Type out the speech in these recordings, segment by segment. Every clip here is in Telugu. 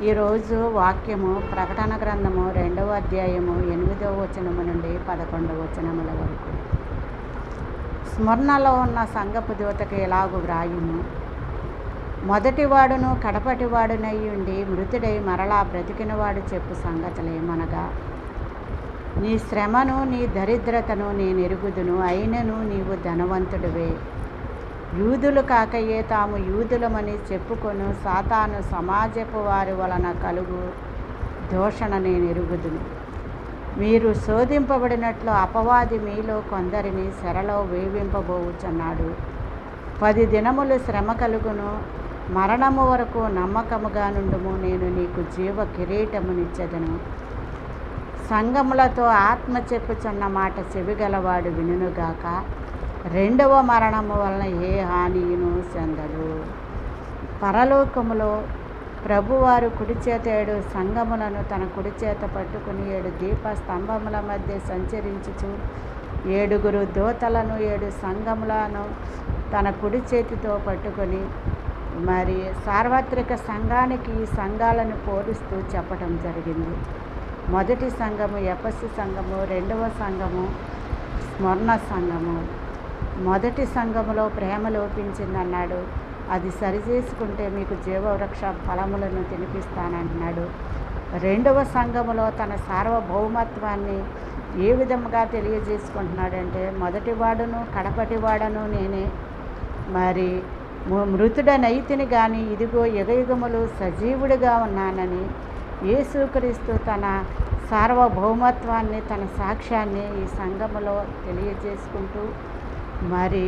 ఈరోజు వాక్యము ప్రకటన గ్రంథము 2వ అధ్యాయము 8వ వచనము నుండి 11వ వచనముల వరకు. స్మరణలో ఉన్న సంఘపు దూతకి ఇలాగు వ్రాయుము: మొదటివాడును కడపటివాడునై ఉండి మృతుడై మరలా బ్రతికినవాడు చెప్పు సంగతులేమనగా, నీ శ్రమను నీ దరిద్రతను నేను ఎరుగుదును, అయినను నీవు ధనవంతుడివే. యూదులు కాకయే తాము యూదులమని చెప్పుకొను సాతాను సమాజపు వారి వలన కలుగు దూషణ నేను ఎరుగుదును. మీరు శోధింపబడినట్లు అపవాది మీలో కొందరిని చెరలో వేవింపబోవుచున్నాడు. 10 దినములు శ్రమ కలుగును, మరణము వరకు నమ్మకముగా నుండుము, నేను నీకు జీవ కిరీటమునిచ్చెదను. సంఘములతో ఆత్మ చెప్పుచున్న మాట చెవిగలవాడు వినుగాక. 2వ మరణము వలన ఏ హానియును చెందదు. పరలోకములో ప్రభువారు కుడిచేత 7 సంఘములను తన కుడిచేత పట్టుకుని 7 దీపస్తంభముల మధ్య సంచరించుచు 7 దూతలను 7 సంఘములను తన కుడి చేతితో పట్టుకొని మరి సార్వత్రిక సంఘానికి ఈ సంఘాలను పోలుస్తూ చెప్పటం జరిగింది. మొదటి సంఘము ఎఫెసు సంఘము, 2వ సంఘము స్మరణ సంఘము. మొదటి సంఘములో ప్రేమ లోపించిందన్నాడు, అది సరిచేసుకుంటే మీకు జీవవృక్ష ఫలములను తినిపిస్తానంటున్నాడు. 2వ సంఘములో తన సార్వభౌమత్వాన్ని ఏ విధముగా తెలియజేసుకుంటున్నాడంటే, మొదటివాడును కడపటివాడను నేనే, మరి మృతుడనైతిని కానీ ఇదిగో యుగయుగములు సజీవుడిగా ఉన్నానని యేసుక్రీస్తు తన సార్వభౌమత్వాన్ని తన సాక్ష్యాన్ని ఈ సంఘములో తెలియజేసుకుంటూ, మరి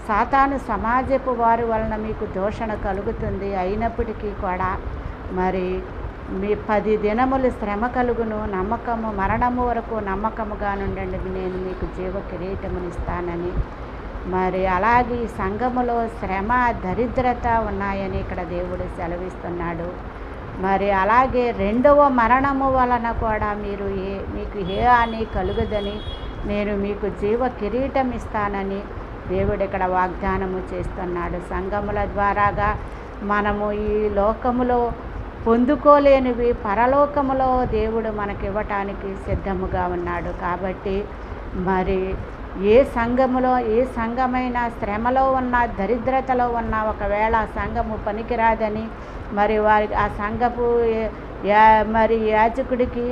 సాతాను సమాజపు వారి వలన మీకు దూషణ కలుగుతుంది, అయినప్పటికీ కూడా మరి మీ 10 దినములు శ్రమ కలుగును, నమ్మకము మరణము వరకు నమ్మకముగా నుండండి, నేను మీకు జీవ కిరీటమునిస్తానని. మరి అలాగే ఈ సంఘములో శ్రమ దరిద్రత ఉన్నాయని ఇక్కడ దేవుడు సెలవిస్తున్నాడు. మరి అలాగే 2వ మరణము వలన కూడా మీకు ఏ హాని కలుగదని, నేను మీకు జీవ కిరీటం ఇస్తానని దేవుడు ఇక్కడ వాగ్దానము చేస్తున్నాడు. సంఘముల ద్వారాగా మనము ఈ లోకములో పొందుకోలేనివి పరలోకములో దేవుడు మనకివ్వటానికి సిద్ధముగా ఉన్నాడు. కాబట్టి మరి ఏ సంఘమైన శ్రమలో ఉన్న దరిద్రతలో ఉన్న ఒకవేళ ఆ సంఘము పనికిరాదని, మరి ఆ సంఘపు మరి యాజకుడికి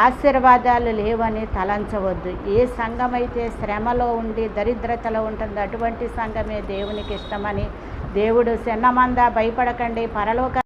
ఆశీర్వాదాలు లేవని తలంచవద్దు. ఏ సంఘమైతే శ్రమలో ఉండి దరిద్రతలో ఉంటుందో అటువంటి సంఘమే దేవునికి ఇష్టమని దేవుడు చిన్నమంద భయపడకండి, పరలోక